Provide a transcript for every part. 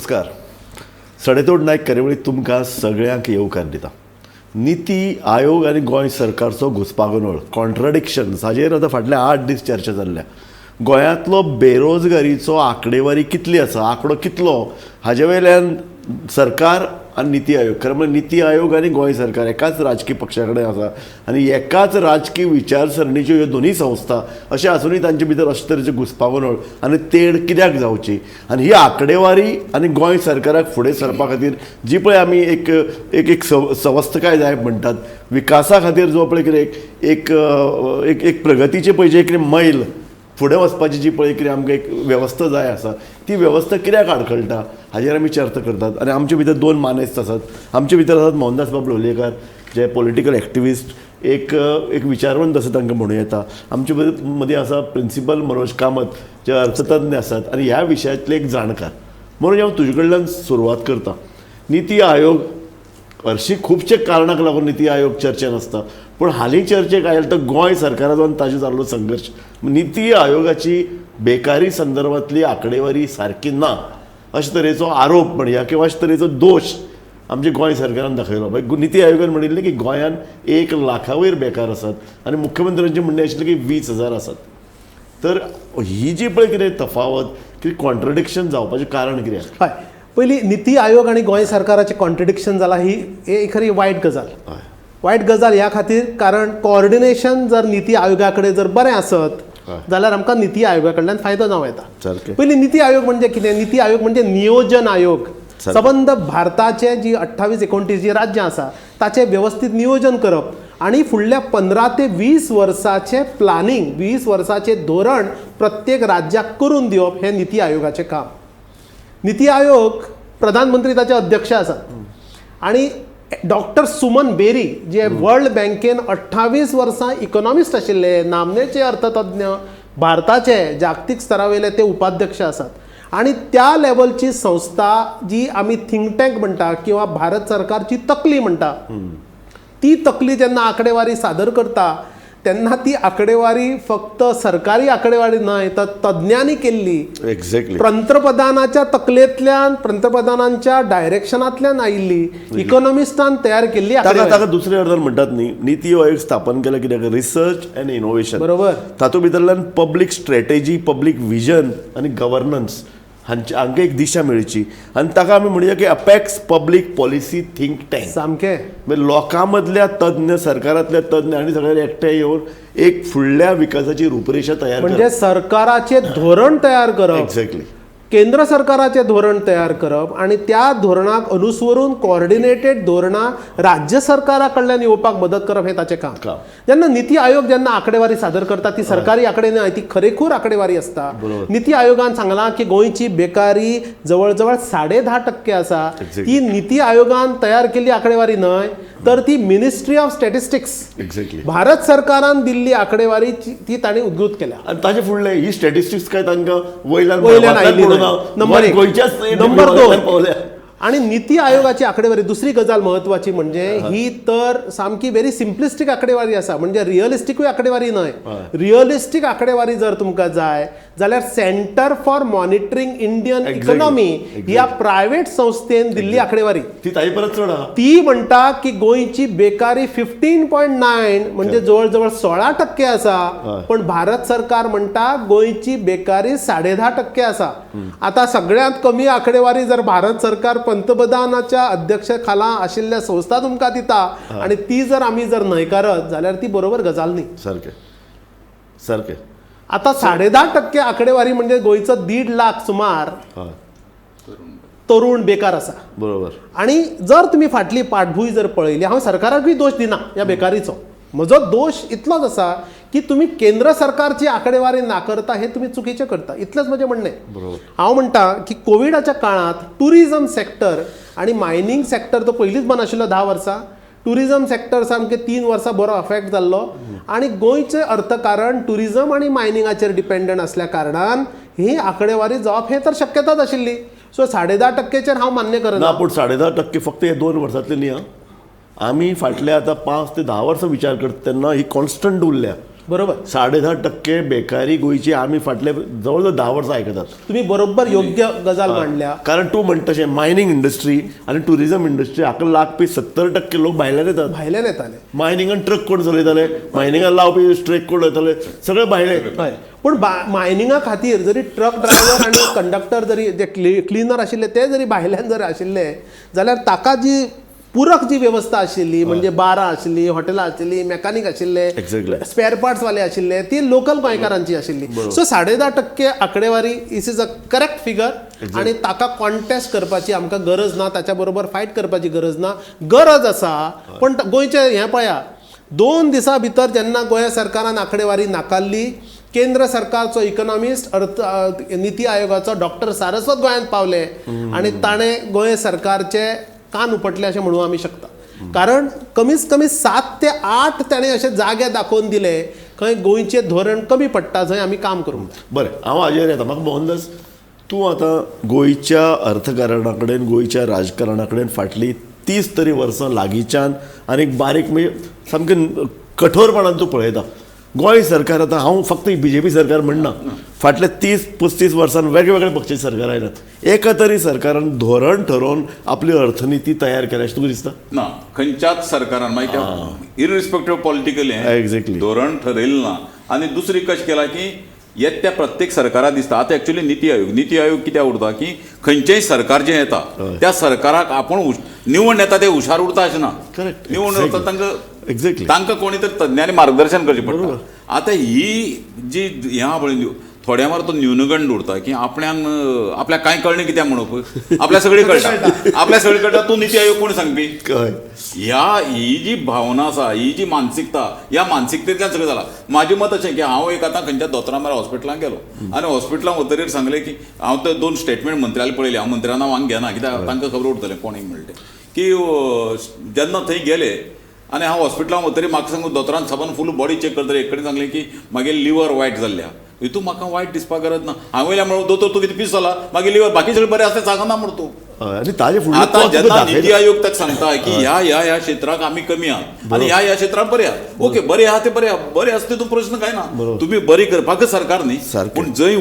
नमस्कार. सडेतोड नायक कार्यावळीक तुमकां सगळ्यांक येवकार दिता. नीती आयोग आनी गोंय सरकारचो घुसपागोंदळ कॉन्ट्रडिक्शन्स हाजेर आतां फाटले 8 दीस चर्चा जाल्ल्या. गोंयांतलो बेरोजगारीचो आंकडेवारी कितली आसा, आंकडो कितलो हाजे वयल्यान सरकार आनी नीती आयोग, खरें म्हणजे नीती आयोग आनी गोंय सरकार एकाच राजकीय पक्षा कडेन आसा आनी एकाच राजकीय विचारसरणीच्यो ह्यो दोनूय संस्था अशें आसूनय तांचे भितर अशे तरेचें घुसपागोंदळ आनी तेड कित्याक जावची. आनी ही आंकडेवारी आनी गोंय सरकाराक फुडें सरपा खातीर जी पळय आमी एक एक एक संस्थाकाय जाय म्हणटात, विकासा खातीर जो पळय कितें एक एक एक प्रगतीचें पळय जें कितें मैल फुडें वचपाची जी पळय कितें आमकां एक वेवस्था जाय आसा ती वेवस्था कित्याक आडखळटा हाजेर आमी चर्चा करतात. आनी आमचे भितर दोन मानेस्त आसात. आमचे भितर आसात मोहनदास बाब लोलयेकार, जे पॉलिटिकल एक्टिविस्ट, एक एक विचारवंत असं तांकां म्हणूं येता. आमचे मदीं आसा प्रिंसिपल मनोज कामत, जे अर्थतज्ञ आसात आनी ह्या विशयांतले एक जाणकार. म्हणून हांव तुजे कडल्यान सुरवात करतां. नीती आयोग हरशीं खुबशे कारणाक लागून नीती आयोग चर्चेन आसता, पूण हालीं चर्चेक आयले तर गोंय सरकाराचो आनी ताजे जाल्लो संघर्श. नीती आयोगाची बेकारी संदर्भातली आंकडेवारी सारकी ना अशे तरेचो आरोप म्हणया किंवा अशे तरेचो दोश आमचे गोंय सरकारान दाखयलो. नीती आयोगान म्हणिल्लें की गोंयान 1 लाखा वयर बेकार आसात आनी मुख्यमंत्र्यांचें म्हणणें आशिल्लें की 20,000 आसात. तर ही जी पळय कितें तफावत, कितें कॉन्ट्रडिक्शन जावपाचें कारण कितें? हय, पयली नीती आयोग आनी गोंय सरकाराचें कॉन्ट्रडिक्शन जालां ही खरी वायट गजाल. वायट गजाल ह्या खातीर कारण कोऑर्डिनेशन जर नीती आयोगा कडेन जर बरें आसत जाल्यार आमकां नीती आयोगा कडल्यान फायदो जावं येता. पयली नीती आयोग म्हणजे कितें? नीती आयोग म्हणजे नियोजन आयोग. सबंद भारताचे जी 28-29 जी राज्यां आसा ताचें व्यवस्थीत नियोजन करप आनी फुडल्या 15 ते 20 वर्साचें प्लॅनिंग, 20 वर्साचें धोरण प्रत्येक राज्याक करून दिवप हें नीती आयोगाचें काम. नीती आयोग प्रधानमंत्री ताचे अध्यक्ष आसात आनी डॉक्टर सुमन बेरी जे वर्ल्ड बँकेन 28 वर्सां इकॉनॉमिस्ट आशिल्ले, नामनेचे अर्थतज्ञ, भारताचे जागतीक स्तरावयले ते उपाध्यक्ष आसात आनी त्या लेवलची संस्था जी आमी थिंक टँक म्हणटा किंवा भारत सरकारची तकली म्हणटा, ती तकली जेन्ना आंकडेवारी सादर करता तेन्ना ती आंकडेवारी फक्त सरकारी आंकडेवारी न्हय तर तज्ञांनी केल्ली, एक्झॅक्टली पंतप्रधानाच्या तकलेंतल्यान, पंतप्रधानांच्या डायरेक्शनांतल्यान आयिल्ली, इकॉनॉमिस्टान तयार केल्ली ताका दुसरे अर्दान म्हणटात न्ही, नीती आयोग स्थापन केला कित्याक रिसर्च अँड इनोव्हेशन. बरोबर. तातूंत भितरल्यान पब्लीक स्ट्रॅटेजी, पब्लीक विजन आनी गव्हर्नन्स हांकां एक दिशा मेळची आनी ताका आमी म्हणया की apex public policy think tank. सामकें म्हणजे लोकां मदल्या तज्ञ, सरकारांतल्या तज्ञ आनी सगळे एकठांय येवन एक फुडल्या विकासाची रूपरेषा तयार म्हणजे सरकाराचें धोरण तयार करप, एक्झॅक्टली केंद्र सरकाराचें धोरण तयार करप आनी त्या धोरणाक अनुसरून कॉर्डिनेटेड धोरणां राज्य सरकारा कडल्यान येवपाक मदत करप हें ताचें काम. जेन्ना नीती आयोग जेन्ना आंकडेवारी सादर करता ती सरकारी आंकडे न्हय, ती खरेखूर आंकडेवारी आसता. नीती आयोगान सांगलां की गोंयची बेकारी जवळ जवळ 10.5% आसा. ही नीती आयोगान तयार केल्ली आंकडेवारी न्हय तर ती ministry of statistics, exactly Bharat सरकारान दिल्ली आंकडेवारी ती तांणी उद्धृत केल्या. आनी ताचे फुडले ही स्टॅटिस्टिक्स काय तांकां वयल्यान आयिल्ली न्हय. नंबर 1. नंबर 2, आणि नीती आयोगाची आंकडेवारी दुसरी गजाल महत्वाची म्हणजे ही तर सामकी व्हेरी सिम्पलिस्टीक आंकडेवारी आसा. म्हणजे रिअलिस्टीकूय आंकडेवारी न्हय. रिअलिस्टीक आंकडेवारी जर तुमकां जाय जाल्यार centre for monitoring Indian economy ह्या प्रायव्हेट संस्थेन दिल्ली आंकडेवारी ती ताई परत चड आहा. ती म्हणटा की गोंयची बेकारी 15.9 म्हणजे जवळ जवळ 16% आसा. पण भारत सरकार म्हणटा गोंयची बेकारी 10.5% आसा. आता सगळ्यात कमी आंकडेवारी जर भारत सरकार पंतप्रधानाच्या अध्यक्षतेखाला आशिल्ल्या संस्था तुमकां दिता आणि ती जर आमी जर न्हयकारत जाल्यार ती बरोबर गजाल न्ही. सारकें सारकें. आता 10.5% आंकडेवारी म्हणजे गोंयचो 1.5 लाख सुमार तरुण बेकार आसा. बरोबर. आणि जर तुम्ही फाटली पाठभूंय जर पळयली, हांव सरकाराकूय दोश दिना ह्या बेकारीचो. म्हजो दोश इतलोच आसा की तुम्ही केंद्र सरकारची आंकडेवारी नाकारता हे तुम्ही चुकीचें करता, इतलेंच म्हजें म्हणणें. हांव म्हणटा की कोविडाच्या काळात टुरिझम सेक्टर आणि मायनिंग सेक्टर तो पयलींच बंद आशिल्लो 10 वर्सां. टुरिझम सेक्टर सामकें 3 वर्सां बरो अफेक्ट जाल्लो आणि गोंयचें अर्थकारण टुरिझम आणि मायनिंगाचेर डिपेंडंट असल्या कारणान ही आंकडेवारी जावप हे तर शक्यताच आशिल्ली. सो 10.5%चेर हांव मान्य करना. पूण 10.5% फक्त हे 2 वर्सांतले न्ही. आमी फाटल्या आतां 5 ते 10 वर्सां विचार करता तेन्ना ही कॉन्स्टंट उरल्या. बरोबर 10.5% बेकारी गोयची आमी फाटले जवळ जवळ 10 वर्सां आयकतात. तुम्ही बरोबर योग्य गजाल मांडल्या. कारण तूं म्हणटा तशें मायनिंग इंडस्ट्री आनी टुरिझम इंडस्ट्री हाका लागपी 70% लोक भायल्यान येतात. भायल्यान येताले. मायनिंगान ट्रक कोण चलयताले, मायनिंगान लावपी स्ट्रेक कोण वयताले, सगळे भायले. हय पूण मायनिंगा खातीर जरी ट्रक ड्रायव्हर आनी कंडक्टर जरी जे क्लिनर आशिल्ले ते जरी भायल्यान जर आशिल्ले जाल्यार ताका जी पूरक जी वेवस्था आशिल्ली म्हणजे बारां आशिल्ली, हॉटेलां आशिल्ली, मेकॅनीक आशिल्ले, Exactly. स्पेअर पार्ट्स वाले आशिल्ले ती लोकल गोंयकारांची आशिल्ली. सो 10.5% आंकडेवारी is is a correct figure आणि ताका कॉन्टेस्ट करपाची आमकां गरज ना, ताच्या बरोबर फायट करपाची गरज ना. गरज आसा पण गोंयचे हें पळया 2 दिसां भितर जेन्ना गोंय सरकारान आंकडेवारी नाकारली, केंद्र सरकारचो इकॉनॉमिस्ट निती आयोगाचो डॉक्टर सारस्वत गोंयांत पावले आणि ताणें गोंय सरकारचे कान उपटले अशें म्हणूं आमी शकता. कारण कमीत कमी 7 ते 8 ताणें अशे जागे दाखोवन दिले खंय गोंयचें धोरण कमी पडटा थंय आमी काम करूंक जाय. बरें, हांव हाजेर येता. म्हाका मोहनदास, तूं आतां गोंयच्या अर्थकारणा कडेन गोंयच्या राजकारणा कडेन फाटलीं 30 तरी वर्सां लागींच्यान आनी बारीक म्हणजे सामकें कठोरपणान तूं पळयता. गोंय सरकार आतां हांव फक्त BJP सरकार म्हणना, फाटल्या 30-35 वर्सांन वेगवेगळे पक्षाचे सरकार आयल्यात. एका तरी सरकारान धोरण ठरोवन आपली अर्थनिती तयार केल्या अशें तुका दिसता? ना, खंयच्याच सरकारान मागीर इरिस्पेक्टिव्ह ऑफ पॉलिटिकल Exactly. धोरण ठरयलें ना. आनी दुसरी कशें केलां की येत्या प्रत्येक सरकाराक दिसता आतां एक्चुअली निती आयोग कित्याक उरता की खंयचेंय सरकार जें येता त्या सरकाराक आपूण निवड येता ते हुशार उरता अशें ना. Correct. निवड Exactly. उरता तांकां Exactly. तांकां कोणी तरी तज्ञांनी मार्गदर्शन करचें पडटा. आतां ही जी हें आहा पळय थोड्या मार तो न्यूनगंड उरता की आपल्याक कांय कळना कित्याक म्हणून आपल्या सगळें कळटा. तूं निती आयोग कोण सांगपी? ही जी भावना आसा, ही जी मानसिकता, ह्या मानसिकतेंतल्यान सगळें जालां. म्हाजें मत अशें की हांव एक आतां खंयच्या दोतोरां हॉस्पिटलांत गेलो आनी हॉस्पिटलांत वतरीर सांगलें की हांव ते 2 स्टेटमेंट मंत्र्याले पळयले. हांव मंत्र्या नांव हांगा घेना कित्याक तांकां खबर उरतलें कोणें म्हणलें की जेन्ना थंय गेले आनी हांव हॉस्पिटलांत वतरी म्हाका सांगून दोतोरान साबन फूल बॉडी चॅक करतले एक कडेन सांगलें की मागीर लिवर वायट जाल्ल्या. हितून म्हाका वायट दिसपाक गरज ना. हांव वयल्या म्हणून दोतोर तूं कितें पीस जाला मागीर लिवर बाकी सगळें बरें आसलें सांगना म्हूण तूं. आनी ताजे आतां जेन्ना फुडलें निती आयोग ताका सांगता की ह्या क्षेत्राक आमी कमी आहात आनी ह्या क्षेत्राक बरे आहात. ओके, बरे आहा ते बरे आसा तितून प्रश्न काय ना. तुम्ही बरी करपाकच सरकार न्ही, पूण जंय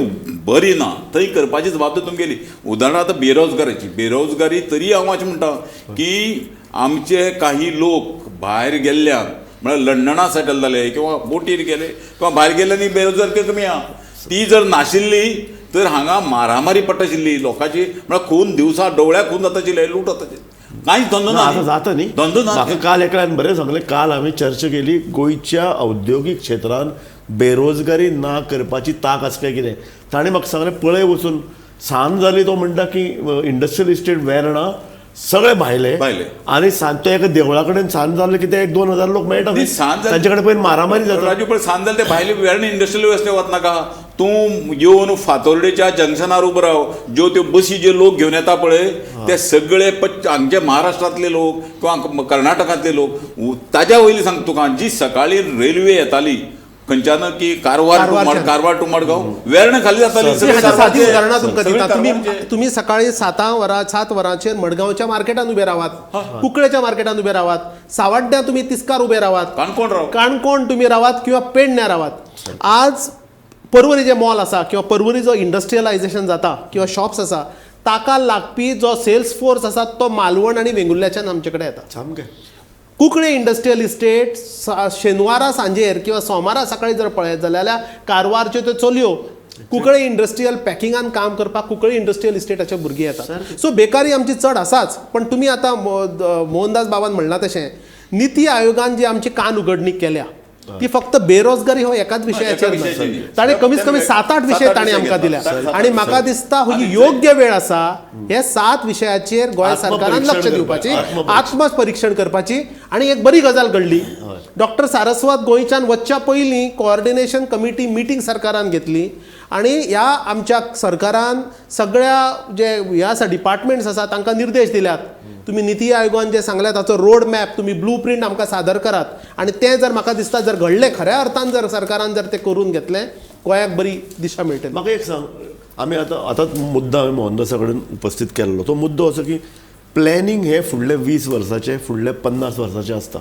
बरी ना थंय करपाची जबाबदारी तुमगेली. उदाहरणार्थ आतां बेरोजगारी तरी हांव अशें म्हणटा की आमचे काही लोक भायर गेल्ल्यान म्हळ्यार लंडना सेटल जाले किंवा बोटीर गेले किंवा भायर गेल्ल्यानी बेरोजगारी कमी आहा. ती जर नाशिल्ली तर हांगा मारामारी पडटाशिल्ली लोकांची, म्हळ्यार खून दिवसा डोळ्याक खून जाताशिल्ले, लूट जाताचे. कांयच धंदो ना. आता जाता न्ही. धंदो ना. म्हाका काल एकल्यान बरें सांगलें. काल हांवें चर्चा केली गोंयच्या औद्योगीक क्षेत्रांत बेरोजगारी ना करपाची तांक आसा काय कितें. ताणें म्हाका सांगलें पळय वचून सांज जाली तो म्हणटा की इंडस्ट्रियल इस्टेट वेर्णा सगळे भायले आनी तो एका देवळा कडेन सांज जालें की ते 1-2 हजार लोक मेळटा. तांचे कडेन पळय मारामारी जाता. राजू पण सांज जाले ते भायले वेर्णे इंडस्ट्रियल वेवस्थे वचनाका. तूं येवन फातोर्डेच्या जंक्शनार उबो राव. त्यो बसी जे लोक घेवन येता पळय ते सगळे हांगचे महाराष्ट्रांतले लोक किंवा कर्नाटकांतले लोक. ताज्या वयली सांगता तुका जी सकाळी रेल्वे येताली खंयच्यान की कारवार टू मडगांव वेर्णे खाली जाताली. सादी उदाहरणां तुमकां दिता. तुम्ही सकाळी 7 वरांचेर मडगांवच्या मार्केटान उबे रावात, कुंकळेच्या मार्केटान उबे रावात, सावड्ड्या तुम्ही तिस्कार उबे रावात, काणकोण तुम्ही रावात किंवा पेडण्या रावात. आज पर्वरी जे मॉल आसा किंवा पर्वरी जो इंडस्ट्रियलायझेशन जाता किंवा शॉप्स आसा ताका लागपी जो सेल्स फोर्स आसा तो मालवण आनी वेंगुर्ल्याच्यान आमचे कडेन येता. सामकें. कुंकळे इंडस्ट्रियल इस्टेट शेनवारा सांजेर किंवा सोमारा सकाळी जर पळयत जाल्यार कारवारच्यो त्यो चलयो कुंकळे इंडस्ट्रियल पॅकिंगान काम करपाक कुंकळे इंडस्ट्रियल इस्टेटाचे भुरगे येतात. सो बेकारी आमची चड आसाच. पण तुमी आतां मोहनदास बाबान म्हणला तशें निती आयोगान जी आमची कान उघडणीक केल्या ती फक्त बेरोजगारी हो एकाच विशयाचेर ना. ताणें कमीत कमी 7-8 विशय ताणें आमकां दिल्या आनी म्हाका दिसता ही योग्य वेळ आसा हे 7 विशयाचेर गोंय सरकारान लक्ष दिवपाची, आत्मपरीक्षण करपाची. आनी एक बरी गजाल घडली. डॉक्टर सारस्वत गोंयच्यान वचच्या पयलीं कोऑर्डिनेशन कमिटी मिटींग सरकारान घेतली आनी ह्या आमच्या सरकारान सगळ्या जे ह्या आसा डिपार्टमेंट्स आसा तांकां निर्देश दिल्यात तुम्ही निती आयोगान जे सांगल्यात ताचो रोड मॅप तुम्ही ब्लू प्रिंट आमकां सादर करात. आनी तें जर म्हाका दिसता जर घडलें खऱ्या अर्थान जर सरकारान जर तें करून घेतलें गोंयाक बरी दिशा मेळटली. म्हाका एक सांग, आमी आतांच मुद्दो हांवें मोहनदासा कडेन उपस्थित केल्लो. तो मुद्दो असो की प्लॅनिंग हे फुडले 20 वर्साचे फुडले 50 वर्साचे आसता.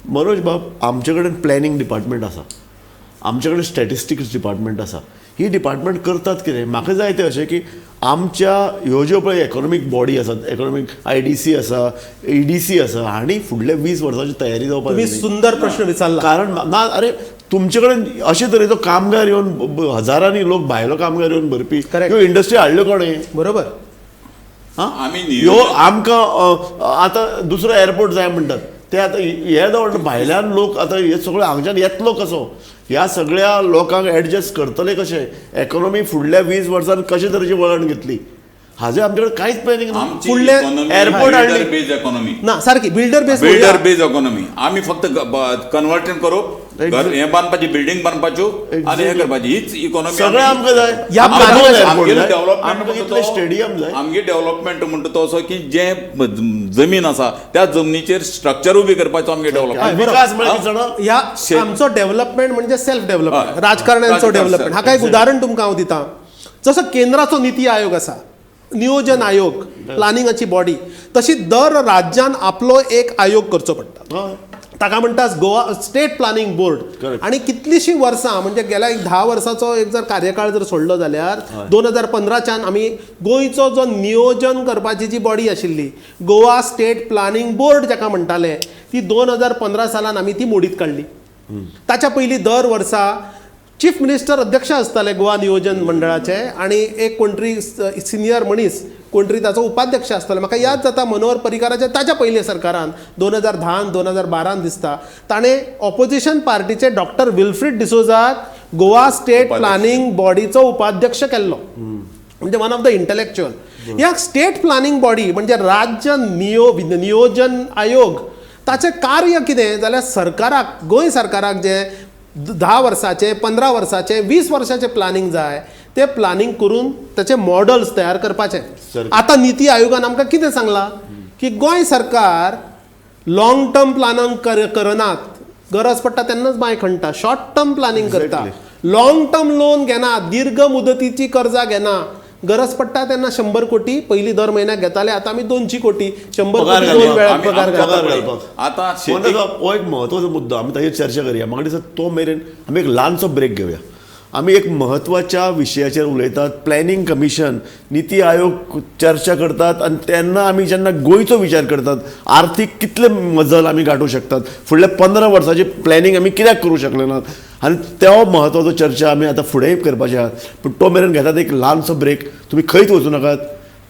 मनोज बाब, आमचे कडेन प्लॅनिंग डिपार्टमेंट आसा आमचे कडेन स्टॅटिस्टिक्स डिपार्टमेंट आसा ही डिपार्टमेंट करतात कितें म्हाका जाय तें अशें की आमच्या ह्यो ज्यो पळय इकॉनॉमीक बॉडी आसात इकॉनॉमीक IDC आसा EDC आसा हांणी फुडल्या 20 वर्सांची तयारी जावपाक तुम्ही जाय. सुंदर प्रश्न विचारला. कारण ना अरे तुमचे कडेन अशे तरेचो कामगार येवन हजारांनी लोक भायलो कामगार येवन भरपी Correct. ह्यो इंडस्ट्री हाडल्यो कोणें बरोबर. आम्ही ह्यो आमकां आतां दुसरो एअरपोर्ट जाय म्हणटात ते आतां हे जावन भायल्यान लोक आतां हे सगळे हांगच्यान येतलो कसो ह्या सगळ्या लोकांक एडजस्ट करतले कशे इकॉनॉमी फुडल्या 20 वर्सांत कशे तरेची वळण घेतली हाजे आमचे कडेन कांयच प्लॅनिंग ना. फुडले airport हाडली. बेज इकॉनॉमी ना सारकी बिल्डर बेज इकॉनॉमी आम्ही फक्त कन्वर्टेड करप हे बांदपाची बिल्डिंग बांदपाच्यो आनी हे करपाची हीच इकॉनॉमी सगळें आमकां जाय या स्टेडियम जाय आमगे डेव्हलपमेंट म्हणटा तो असो की जे जमीन आसा त्या जमनीचेर स्ट्रक्चर उबी करपाचो आमगे डेव्हलपमेंट विकास म्हणजे कितें जाणा या आमचो डेव्हलपमेंट म्हणजे सेल्फ डेव्हलपमेंट राजकारण्यांचो डेव्हलपमेंट हाका एक उदाहरण तुमकां हांव दितां. जसो केंद्राचो निती आयोग आसा नियोजन आयोग प्लॅनिंगाची बॉडी तशी दर राज्यान आपलो एक आयोग करचो पडटा ताका म्हणटात Goa state planning board. Correct. आणि कितलीशीं वर्सां म्हणजे गेल्या एक 10 वर्सांचो एक जर कार्यकाळ जर सोडलो जाल्यार 2015च्यान आमी गोंयचो जो नियोजन करपाची जी बॉडी आशिल्ली गोवा स्टेट प्लॅनिंग बोर्ड जाका म्हणटाले ती 2015 सालान आमी ती मोडीत काडली. ताच्या पयलीं दर वर्सा चीफ मिनिस्टर अध्यक्ष आसताले गोवा नियोजन मंडळाचे आणि एक कोणतरी सिनियर मनीस कोणतरी ताचो उपाध्यक्ष आसतालो. म्हाका याद जाता मनोहर पर्रीकाराच्या ताच्या पयले सरकारान 2010 2012 दिसता ताणें ऑपोजिशन पार्टीचे डॉक्टर विल्फ्रीड डिसोजाक गोवा स्टेट प्लॅनिंग बॉडीचो उपाध्यक्ष केल्लो म्हणजे वन ऑफ द इंटलेक्च्युअल. ह्या स्टेट प्लॅनिंग बॉडी म्हणजे राज्य नियोजन आयोग ताचें कार्य कितें जाल्यार सरकाराक गोंय सरकाराक जे 10 वर्साचे 15 वर्साचे 20 वर्साचे प्लॅनिंग जाय ते प्लॅनिंग करून त्याचे मॉडल्स तयार करपाचे. आता नीती आयोगान आमकां कितें सांगलां की गोंय सरकार लॉंग टर्म प्लॅनिंग करनात गरज पडटा तेन्नाच बांय खणटा शॉर्ट टर्म प्लॅनिंग करता लॉंग टर्म लोन घेना दीर्घ मुदतीची कर्जां घेना गरज पडटा तेन्ना 100 कोटी पयलीं दर म्हयन्याक घेताले आतां आमी 200 कोटी 100 कोटी 2 वेळा पगार घालतात. आता हो एक म्हत्वाचो मुद्दो आमी ताचेर चर्चा करुया. म्हाका दिसता तो मेरेन आमी एक ल्हानसो ब्रेक घेवया. आमी एक म्हत्वाच्या विशयाचेर उलयतात प्लॅनिंग कमिशन नीती आयोग चर्चा करतात आनी तेन्ना आमी जेन्ना गोंयचो विचार करतात आर्थीक कितले मजल आमी गांठूं शकतात फुडल्या 15 वर्सांची प्लॅनिंग आमी कित्याक करूं शकले नात आनी तो म्हत्वाचो चर्चा आमी आतां फुडेंय करपाचे आहात. पूण तो मेरेन घेतात एक ल्हानसो ब्रेक. तुमी खंयच वचूं नाकात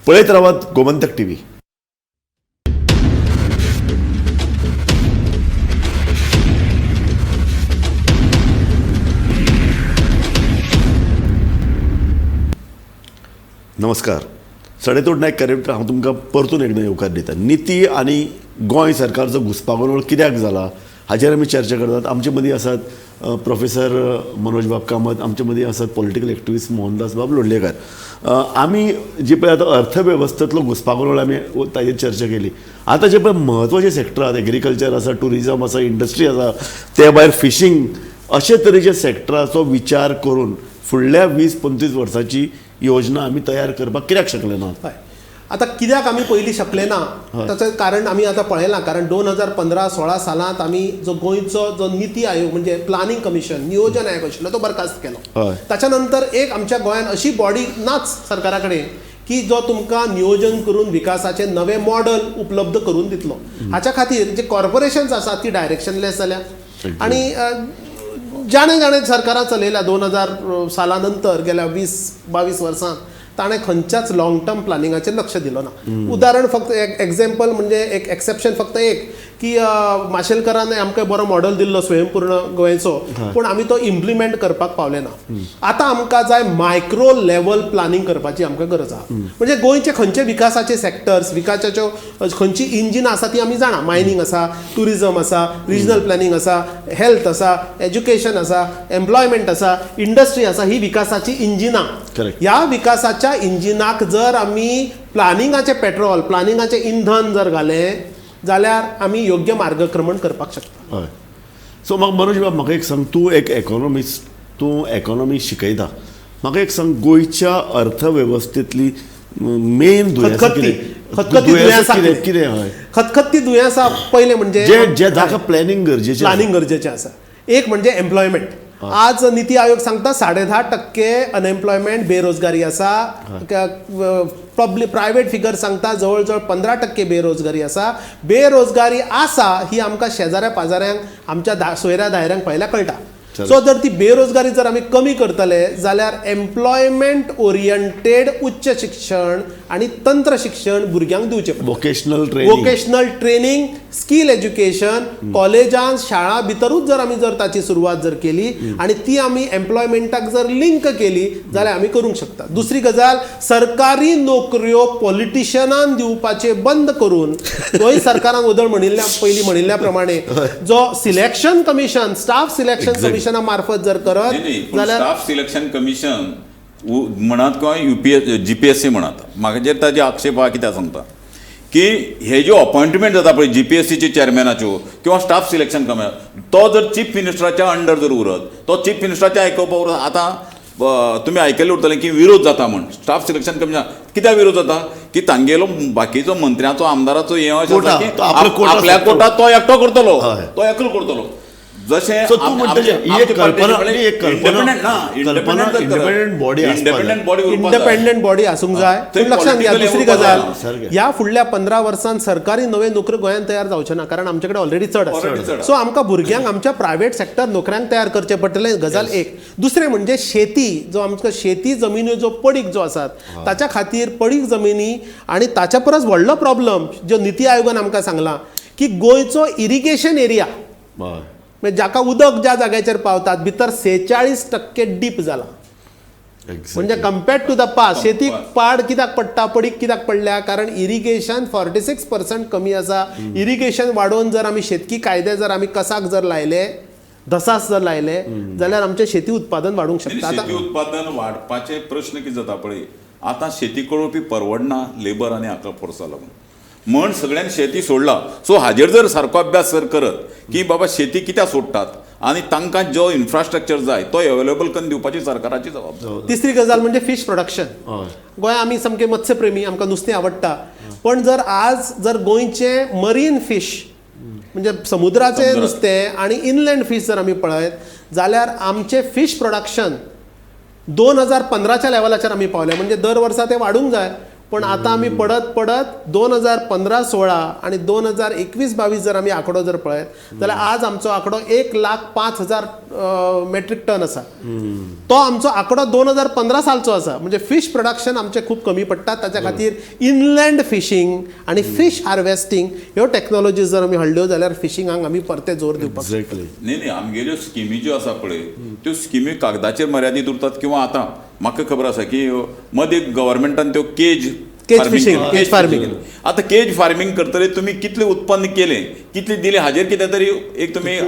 पळयत रावात गोमंतक TV. नमस्कार. सडेतोड नायक कार्यावळींत हांव तुमकां परतून एकदां येवकार दिता. निती आनी गोंय सरकारचो घुसपागोंदळ कित्याक जाला हाचेर आमी चर्चा करतात. आमचे मदीं आसात प्रोफेसर मनोज बाब कामत आमचे मदीं आसात पॉलिटिकल एक्टिविस्ट मोहनदास बाब लोटलेकर. आमी जी पळय आतां अर्थवेवस्थेंतलो घुसपागोंदळ आमी ताचेर चर्चा केली. आतां जे पळय म्हत्वाचे सेक्टर आसात एग्रीकल्चर आसा टुरिजम आसा इंडस्ट्री आसा ते भायर फिशींग अशे तरेचे सेक्टराचो विचार करून फुडल्या 20-25 वर्सांची योजना आमी तयार करपाक कित्याक शकले ना. आता कित्याक आमी पयलीं शकले ना ताचें कारण आमी आतां पळयलां. कारण 2015-16 सालांत आमी जो गोंयचो जो निती आयोग म्हणजे प्लॅनिंग कमिशन नियोजन आयोग आशिल्लो तो बरखास्त केलो. ताच्या नंतर एक आमच्या गोंयांत अशी बॉडी नाच सरकारा कडेन की जो तुमकां नियोजन करून विकासाचे नवे मॉडल उपलब्ध करून दितलो. हाच्या खातीर जे कॉर्पोरेशन्स आसात ती डायरेक्शनलेस जाल्या आणि जाणे सरकारां चलयल्या 2000 साला नंतर गेल्या 20-22 वर्सांत ताणें खंयच्याच लॉंग टर्म प्लॅनिंगाचेर लक्ष दिलो ना. उदाहरण फक्त एक एक्झाम्पल म्हणजे एक एक्सेप्शन फक्त एक की माशेलकरान आमकां बरो मॉडल दिल्लो स्वयंपूर्ण गोंयचो पूण आमी तो इम्प्लिमेंट करपाक पावले ना. आतां आमकां जाय मायक्रो लेवल प्लॅनिंग करपाची आमकां गरज आहा. म्हणजे गोंयचे खंयचे विकासाचे सेक्टर्स विकासाच्यो खंयची इंजिनां आसा ती आमी जाणा. मायनींग आसा टुरिजम आसा रिजनल प्लॅनिंग आसा हेल्थ आसा एज्युकेशन आसा एम्प्लॉयमेंट आसा इंडस्ट्री आसा ही विकासाची इंजिनां. ह्या विकासाच्या इंजिनाक जर आमी प्लॅनिंगाचें पेट्रोल प्लॅनिंगाचें इंधन जर घालें जाल्यार आमी योग्य मार्गक्रमण करपाक शकता. हय. सो मनोज बाब म्हाका एक सांग तूं एक इकॉनॉमिस्ट तूं इकॉनॉमी शिकयता. म्हाका एक सांग गोंयच्या अर्थवेवस्थेंतली मेन दुयेंसां कितें हय खतखती दुयेंसां पयलें म्हणजे जे जाका प्लॅनिंग गरजेचें आसा. एक म्हणजे एम्प्लॉयमेंट आज नीती आयोग सांगता 10.5% अनएम्प्लॉयमेंट बेरोजगारी आसा. प्रायव्हेट फिगर सांगता जवळ 15% बेरोजगारी आसा. बेरोजगारी आसा ही आमकां शेजाऱ्या पाजाऱ्यांक आमच्या सोयऱ्या दायऱ्यांक पयल्या कळटा. सो जर ती बेरोजगारी जर आमी कमी करतले जाल्यार एम्प्लॉयमेंट ओरिएंटेड उच्च शिक्षण आणि तंत्र शिक्षण भुरग्यांक दिवचे पडटा. वोकेशनल ट्रेनिंग स्किल एज्युकेशन कॉलेजांत शाळा भितरूच जर आमी जर ताची सुरवात जर केली आणि ती आमी एम्प्लॉयमेंटाक जर लिंक केली जाल्यार आमी करूंक शकता. दुसरी गजाल सरकारी नोकऱ्यो पॉलिटिशियनांक दिवपाचे बंद करून तोय सरकारान उदळ पयलीं म्हणिल्ल्या प्रमाणे जो सिलेक्शन कमिशन स्टाफ सिलेक्शन कमिशना मार्फत जर करत जाल्यार स्टाफ सिलेक्शन कमिशन म्हणत किंवा GPSC म्हणत म्हाका ताजे आक्षेप आहा कित्याक सांगता की हे ज्यो अपॉइंटमेंट जाता पळय GPSCचे चॅरमॅनाच्यो किंवा स्टाफ सिलेक्शन कमिशन तो जर चीफ मिनिस्टराच्या अंडर जर उरत तो चीफ मिनिस्टराच्या आयकपा उरत. आतां तुमी आयकल्लें उरतलें की विरोध जाता म्हण स्टाफ सिलेक्शन कमिशन कित्याक विरोध जाता की तांगेलो बाकीचो मंत्र्याचो आमदाराचो हे अशें आसा की आपल्या कोटात तो एकटो करतलो तो एकलो करतलो. जशें इंडिपेंडंट बॉडी आसूंक जाय. पूण लक्षात घ्या दुसरी गजाल ह्या फुडल्या 15 वर्सांत सरकारी नवे नोकऱ्यो गोंयांत तयार जावचे ना कारण आमचे कडेन ऑलरेडी चड आसा. सो आमकां भुरग्यांक आमच्या प्रायव्हेट सेक्टर नोकऱ्यांक तयार करचे पडटले. गजाल एक. दुसरें म्हणजे शेती जो आमकां शेती जमिनी जो पडीक जो आसात ताच्या खातीर पडीक जमिनी आणि ताच्या परस व्हडलो प्रॉब्लम जो नीती आयोगान आमकां सांगला की गोंयचो इरिगेशन एरिया म्हणजे जाका उदक ज्या जाग्याचेर पावतात भितर 46% डीप जाला. म्हणजे कम्पेर्ड टू द पास्ट शेतीक पाड कित्याक पडटा पडीक कित्याक पडल्या कारण इरिगेशन 46% कमी आसा. इरिगेशन वाडोवन जर आमी शेतकी कायदे जर आमी कसाक जर लायले दसास जर लायले जाल्यार आमचें शेती उत्पादन वाडूंक शकता. शेती उत्पादन वाडपाचे प्रश्न कितें जाता पळय आतां शेती कळोवपी परवडना लेबर आनी हाका फोर्सा लागून म्हण सगळ्यांनी शेती सोडला. सो हाजेर जर सारको अभ्यास जर करत की बाबा शेती कित्याक सोडटात आणि तांकां जो इन्फ्रास्ट्रक्चर जाय तो अवेलेबल करून दिवपाची सरकाराची जबाबदारी. तिसरी गजाल म्हणजे फिश प्रोडक्शन. गोंय आमी सामके मत्स्यप्रेमी आमकां नुस्तें आवडटा पण जर आज जर गोंयचे मरीन फिश म्हणजे समुद्राचें नुस्तें आणि इनलँड फिश जर आमी पळयत जाल्यार आमचे फिश प्रोडक्शन 2015च्या लेवलाचेर आमी पावले. म्हणजे दर वर्सा ते वाडूंक जाय पण आता आमी पडत 2015-16 आणि 2021-22 जर आमी आंकडो जर पळयत जाल्यार आज आमचो आंकडो 1,05,000 मेट्रीक टन आसा. तो आमचो आंकडो 2015 सालचो आसा. म्हणजे फिश प्रोडक्शन आमचे खूब कमी पडटा. ताच्या खातीर इनलँड फिशींग आणि फिश हार्वेस्टिंग ह्यो टॅक्नॉलॉजीज जर आमी हाडल्यो जाल्यार फिशिंगाक आमी परते जोर दिवपाक. न्ही आमगेल्यो स्किमी ज्यो आसा पळय त्यो स्किमी कागदाचेर मर्यादीत उरतात किंवा आतां म्हाका खबर आसा की मदीं गव्हर्मेंटान त्यो केज फार्मिंग आता केज फार्मिंग करतले तुम्ही कितले उत्पन्न केले कितले दिले हाजेर कितें तरी एक तुम्ही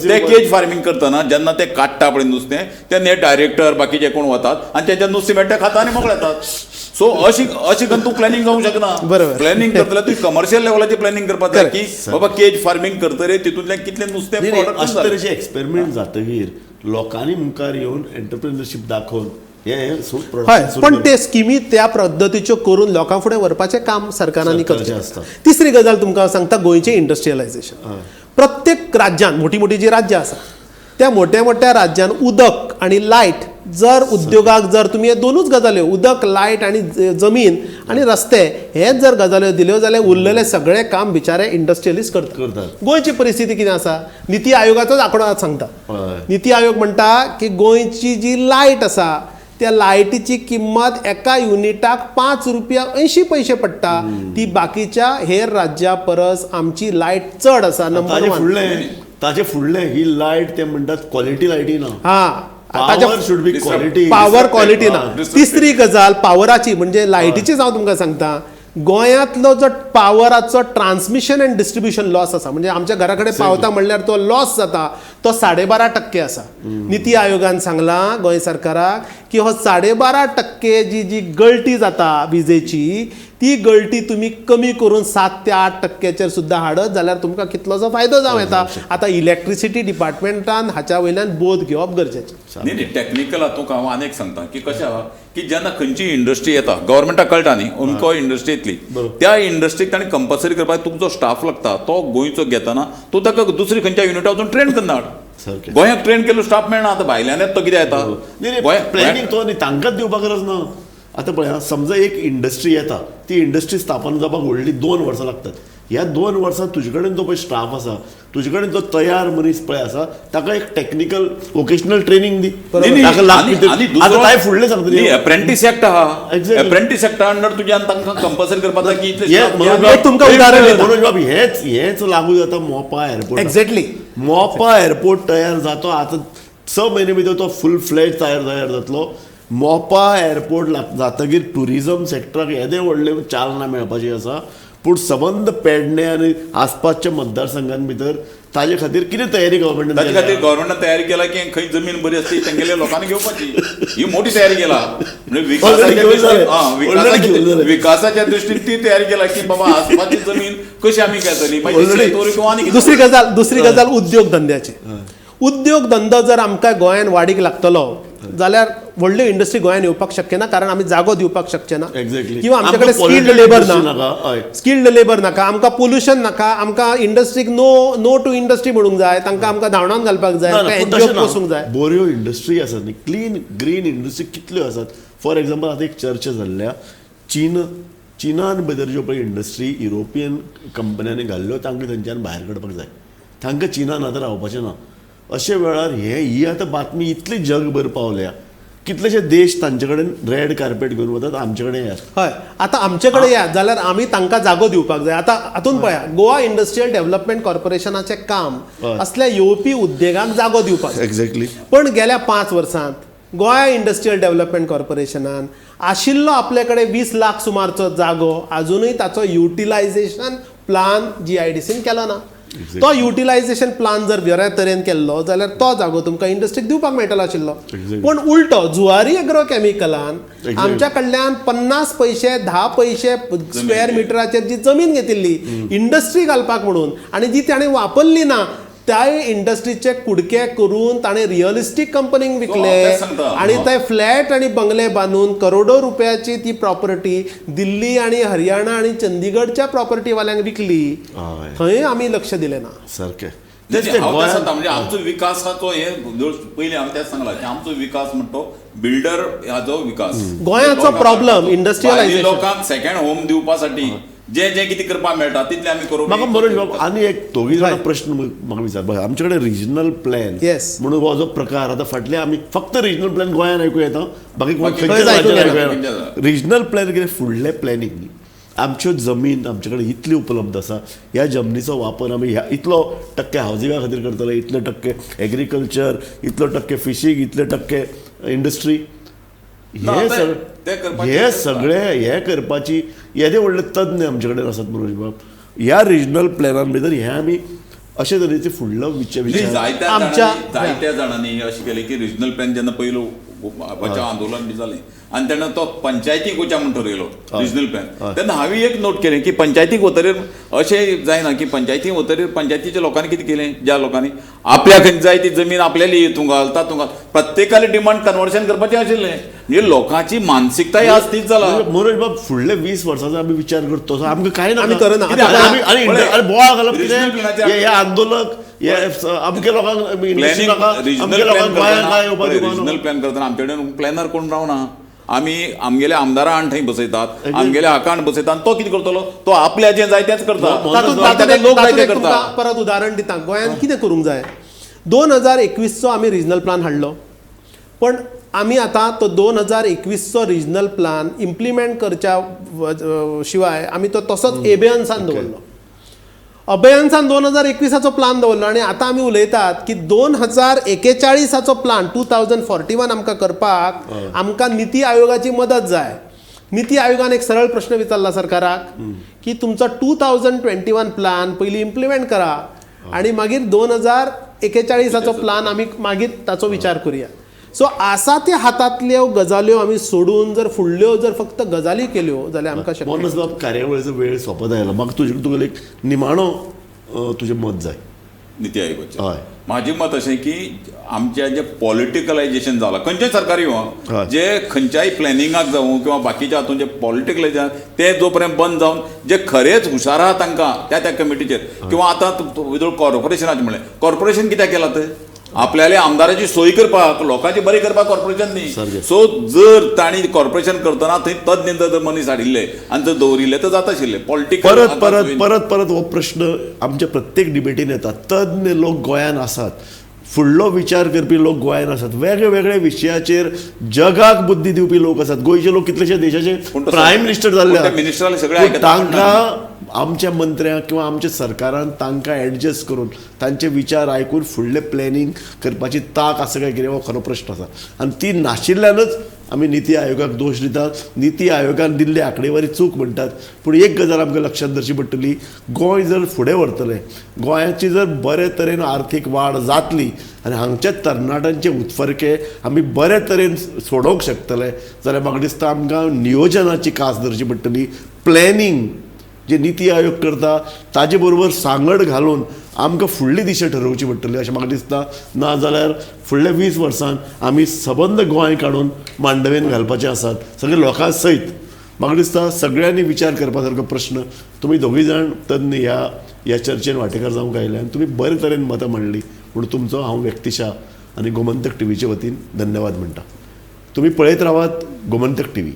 ते केज फार्मिंग करतना जेन्ना ते काडटा पळय नुस्तें तेन्ना डायरेक्टर बाकीचे कोण वतात आनी तेंच्या नुस्तें मेळटा खाता आनी मोकळे येतात. सो अशी करून तूं प्लॅनिंग जावंक शकना. प्लॅनिंग करतले तुवें कमर्शियल लेवलाचेर प्लॅनिंग करपाक जाय की बाबा केज फार्मिंग करतले तितूंतल्यान कितले नुस्तें अशे तरेचे एक्सपेरिमेंट जातकीर लोकांनी मुखार येवन एंटरप्रेन्युरशीप दाखोवन हय पण ते स्किमी त्या पद्दतीच्यो करून लोकां फुडें व्हरपाचें काम सरकारांनी करचें आसता. तिसरी गजाल तुमकां सांगता गोंयचें इंडस्ट्रियलायझेशन. प्रत्येक राज्यांत मोठी मोठी जी राज्यां आसा त्या मोठ्या मोठ्या राज्यांत उदक आणि लायट जर उद्योगाक जर तुमी हे दोनूच गजाल्यो उदक लायट आणि जमीन आणि रस्ते हेच जर गजाल्यो दिल्यो जाल्यार उरलेले सगळे काम बिचारे इंडस्ट्रियलिस्ट करतात. गोंयची परिस्थिती कितें आसा नीती आयोगाचोच आंकडो सांगता. नीती आयोग म्हणटा की गोंयची जी लायट आसा त्या लायटीची किंमत एका युनिटाक 5 रुपया 80 पैसे पडटा. ती बाकीच्या हेर राज्या परस आमची लायट चड आसा. नंबर 1 ताचे फुडले ही लायट ते म्हणटात क्वॉलिटी लायटी ना. क्वालिटी पॉवर क्वालिटी ना. तिसरी गजाल पॉवराची म्हणजे लायटीची हांव तुमकां सांगता गोंयांतलो जो पॉवराचो ट्रान्समिशन एंड डिस्ट्रिब्युशन लॉस आसा म्हणजे आमच्या घरा कडेन पावता म्हणल्यार तो लॉस जाता तो 12.5% आसा. नीती आयोगान सांगला गोंय सरकाराक की हो 12.5% जी गळटी जाता विजेची ती गळटी तुम्ही कमी करून 7 ते 8% सुद्धा हाडत जाल्यार तुमकां कितलोसो फायदो जावं येता. आता इलेक्ट्रिसिटी डिपार्टमेंटान हाच्या वयल्यान बोध घेवप गरजेचें. न्ही टॅक्निकल हातूंक हांव आनीक सांगता की कशें आहा की जेन्ना खंयची इंडस्ट्री येता गव्हर्मेंटाक कळटा न्ही अमको इंडस्ट्री येतली त्या इंडस्ट्रीक ताणें कंपल्सरी करपाक तुमचो स्टाफ लागता तो गोंयचो घेतना तूं ताका दुसरी खंयच्या युनिटा वचून ट्रेन करना सारकें. गोंयाक ट्रेन केलो स्टाफ मेळना आतां भायल्यान येता तो कितें येता प्लॅनिंग तो न्ही तांकांच दिवपाक गरज ना. आतां पळय आं, समजा एक इंडस्ट्री येता, ती इंडस्ट्री स्थापन जावपाक व्हडली 2 वर्सां लागतात. ह्या 2 वर्सांत तुजे कडेन जो पळय स्टाफ आसा, तुजे कडेन जो तयार मनीस पळय आसा, ताका एक टेक्निकल वोकेशनल ट्रेनिंग दी. ताका लागपी आतां कांय फुडलें सांगतली एप्रेंटीस एक्ट आहा. Exactly. एप्रेंटीस एक्टा अंडर तुज्यान तांकां कंपल्सरी करपाक जाय की इतले हे staff मनोज घ्या. एक तुमकां उदाहरण दिता. मनोज बाब हेच लागू जाता मोपा एअरपोर्ट. एक्झॅक्टली. मोपा एअरपोर्ट तयार जातो आतां 6 म्हयने भितर तो फूल फ्लॅज तयार जातलो. मोपा एअरपोर्ट जातकीर ट्युरिजम सेक्टराक येदे व्हडले चालना मेळपाची आसा. पूण सबंद पेडणे आनी आसपासच्या मतदारसंघां भितर ताजे खातीर कितें तयारी ताचे गव्हर्मेंटान खातीर गव्हर्नमेंटान तयारी केला की खंय जमीन बरी असती तेंगेल्या लोकांनी घेवपाची ही मोठी तयारी केला. म्हणजे विकासाच्या दृश्टीन ती तयारी केला की बाबा आसपासची जमीन कशी आमी घेतली किंवा आनी दुसरी गजाल उद्योग धंद्याची. उद्योग धंदो जर आमकां गोंयान वाडीक लागतलो जाल्यार व्हडल्यो इंडस्ट्री गोंयान येवपाक शक्य ना, कारण आमी जागो दिवपाक शकचे ना. Exactly. किंवा आमचे कडेन आमकां स्किल्ड political लेबर industry ना, नाका, हय. स्किल्ड लेबर नाका, आमकां पोल्युशन नाका, आमकां इंडस्ट्रीक नो टू इंडस्ट्री म्हणूंक जाय, तांकां आमकां धांवडावन घालपाक जाय, एनजीओ पोसूंक जाय. बऱ्यो इंडस्ट्री आसात न्ही, क्लीन ग्रीन इंडस्ट्री कितल्यो आसात. फॉर एक्झाम्पल आतां एक चर्चा जाल्ल्या चीनान भितर ज्यो पळय इंडस्ट्री युरोपियन कंपन्यांनी घाल्ल्यो तांकां थंयच्यान भायर काडपाक जाय. तांकां चीनान आतां रावपाचें ना. अशे वेळार ही आतां बातमी इतली जगभर पावल्या, कितलेशे देश तांचे कडेन रेड कार्पेट घेवन वतात, आमचे कडेन येयात. हय, आतां आमचे कडेन या जाल्यार आमी तांकां जागो दिवपाक जाय. आतां हातून पळया, गोवा इंडस्ट्रियल डेव्हलपमेंट कॉर्पोरेशनाचें काम असल्या येवपी उद्देगांक जागो दिवपाक. एक्झॅक्टली. पण गेल्या 5 वर्सांत गोवा इंडस्ट्रियल डेव्हलपमेंट कॉर्पोरेशनान आशिल्लो आपले कडेन 20 लाख सुमारचो जागो अजूनय ताचो युटिलायझेशन प्लान GIDCन केलो ना. तो युटिलायझेशन प्लान जर बऱ्या तरेन केल्लो जाल्यार तो जागो तुमकां इंडस्ट्रीक दिवपाक मेळटलो आशिल्लो. पण उलटो जुवारी एग्रो कॅमिकलान आमच्या कडल्यान 50 पैसे 10 पैसे स्क्वेअर मिटराचेर जी जमीन घेतिल्ली इंडस्ट्री घालपाक म्हणून, आनी जी ताणें वापरली ना, त्या इंडस्ट्रीचे कुडके करून ताणें रिअलिस्टीक कंपनीक विकले आणि ते फ्लॅट आणि बंगले बांदून करोडो रुपयाची ती प्रॉपर्टी दिल्ली आणि हरियाणा आणि चंदीगडच्या प्रॉपर्टीवाल्यांक विकली. थंय आमी लक्ष दिलें ना. सारकें. म्हणजे आमचो विकासाचो हे पयलीं हांवें तेच सांगलां की आमचो विकास म्हणतो बिल्डर हाचो विकास. गोंयाचो प्रॉब्लम इंडस्ट्रियलायझेशन. लोकांक सेकंड होम दिवपासाठी जे कितें करपाक मेळटा तितले आमी करूं. म्हाका मनोज बाब आनी एक दोगी जाणां प्रश्न म्हाका विचार. आमचे कडेन रिजनल प्लॅन म्हणून हो जो प्रकार आतां फाटले आमी फक्त रिजनल प्लॅन गोंयान आयकूं येता, बाकी रिजनल प्लॅन कितें फुडले प्लॅनिंग न्ही. आमच्यो जमीन आमचे कडेन इतली उपलब्ध आसा, ह्या जमनीचो वापर आमी इतलो टक्के हावजिंगा खातीर करतले, इतले टक्के एग्रीकल्चर, इतलो टक्के फिशींग, इतले टक्के इंडस्ट्री. हे सगळे हे करपाची येदे व्हडले तज्ञ आमचे कडेन आसात मनोज बाब. ह्या रिजनल प्लॅनान भितर हे आमी अशे तरेचे फुडलो विचार जायत्या जाणांनी अशें केलें की रिजनल प्लॅन जेन्ना पयलो बचाव आंदोलन बी जालें आनी तेन्ना तो पंचायतीक वचा म्हणून ठरयलो रिजनल प्लॅन. तेन्ना हांवें एक नोट केलें की पंचायतीक वतरीर अशें जायना की पंचायतीक वतरीर पंचायतीच्या लोकांनी कितें केलें, ज्या लोकांनी आपल्याक जाय ती जमीन आपल्याली हितून घाल तातूंत घाल, प्रत्येकाले डिमांड कन्वर्शन करपाचें आशिल्लें. म्हणजे लोकांची मानसिकताय आज तीच जाला. मनोज बाब फुडले 20 वर्सांचो आमी विचार करतो आमकां कांय ना, आमी करना. आनी बोवाळ घालप कितें हे आंदोलक अमके लोकांक इंडस्ट्री नाका, अमके लोकांक गोंयांत काय येवपाक दिवना. रिजनल प्लॅन करतना आमचे कडेन प्लॅनर कोण रावना. आमी आमगेले आमदारां आनी थंय बसयतात, आमगेले हाकान बसयतात. तो कितें करतलो, तो आपल्या जें जाय तेंच करता. लोक जाय ते करता. परत उदाहरण दिता. गोंयांत कितें करूंक जाय, 2021चो आमी रिजनल प्लान हाडलो, पण आमी आतां तो 2021चो रिजनल प्लान इम्प्लिमेंट करच्या शिवाय आमी तो तसोच एबेन्सान दवरलो. अभयांसान 2021चो प्लान दवरलो आनी आतां आमी उलयतात की 2041चो प्लान 2041 आमकां करपाक आमकां निती आयोगाची मदत जाय. निती आयोगान एक सरळ प्रश्न विचारला सरकाराक की तुमचो 2021 प्लान पयलीं इम्प्लिमेंट करा आनी मागीर 2041चो प्लान आमी मागीर ताचो विचार करुया. सो आसा त्या हातांतल्यो गजाल्यो आमी सोडून जर फुडल्यो जर फक्त गजाली केल्यो जाल्यार आमकां शक्य. मनोज बाब कार्यावळीचो वेळ सोंपत आयलो. म्हाका तुगेलो एक निमाणो तुजें मत जाय निती आयोगाचें. हय, म्हाजें मत अशें की आमचें जें पॉलिटिकलायझेशन जालां खंयचेय सरकारी हो जे खंयच्याय प्लॅनिंगाक जावं किंवा बाकीच्या हातून जे पॉलिटिकलायझेशन तें जो पर्यंत बंद जावन जे खरेच हुशार आहा तांकां त्या कमिटीचेर किंवा आतां विदोळ कॉर्पोरेशनाचें म्हणलें कॉर्पोरेशन कित्याक केलां तें आपल्याला आमदाराची सोय करपाक लोकांची बरी करपाक कॉर्पोरेशन न्ही सारकें. सो जर तांणी कॉर्पोरेशन करतना थंय तज्ञ जर मनीस हाडिल्ले आनी जर दवरिल्ले तर जाता आशिल्ले पॉलिटिकल परत परत परत परत हो प्रश्न आमच्या प्रत्येक डिबेटीन येता तज्ञ लोक गोंयांत आसात फुडलो विचार करपी लोक गोंयांत आसात वेगळे वेगळे विशयाचेर जगाक बुद्धी दिवपी लोक आसात गोंयचे लोक कितलेशे देशाचे प्रायम मिनिस्टर जाल्ले मिनिस्टराले सगळे पूण आयकता तांकां आमच्या मंत्र्यांक किंवा आमच्या सरकारान तांकां एडजस्ट करून तांचे विचार आयकून फुडले प्लॅनिंग करपाची ताक आसा काय कितें हो खरो प्रश्न आसा आनी ती नाशिल्ल्यानच आमी निती आयोगाक दोश दितात निती आयोगान दिल्ली आंकडेवारी चूक म्हणटात पूण एक गजाल आमकां लक्षात धरची पडटली गोंय जर फुडें व्हरतलें गोंयाची जर बरे तरेन आर्थीक वाड जातली आनी हांगच्या तरणाट्यांचे उत्फर्के आमी बरे तरेन सोडोवंक शकतले जाल्यार म्हाका दिसता आमकां नियोजनाची कास धरची पडटली प्लॅनिंग जे निती आयोग करता ताजे बरोबर सांगड घालून आमकां फुडली दिशा ठरोवची पडटली अशें म्हाका दिसता नाजाल्यार फुडल्या 20 वर्सां आमी सबंद गोंय काडून मांडवेन घालपाचे आसात सगळे लोकां सयत म्हाका दिसता सगळ्यांनी विचार करपा सारको प्रश्न तुमी दोगूय जाण तज्ञ ह्या चर्चेन वांटेकार जावंक आयले आनी तुमी बरे तरेन मतां मांडली पूण तुमचो हांव व्यक्तिशा आनी गोमंतक टीव्हीचे वतीन धन्यवाद म्हणटा तुमी पळयत रावात गोमंतक टीव्ही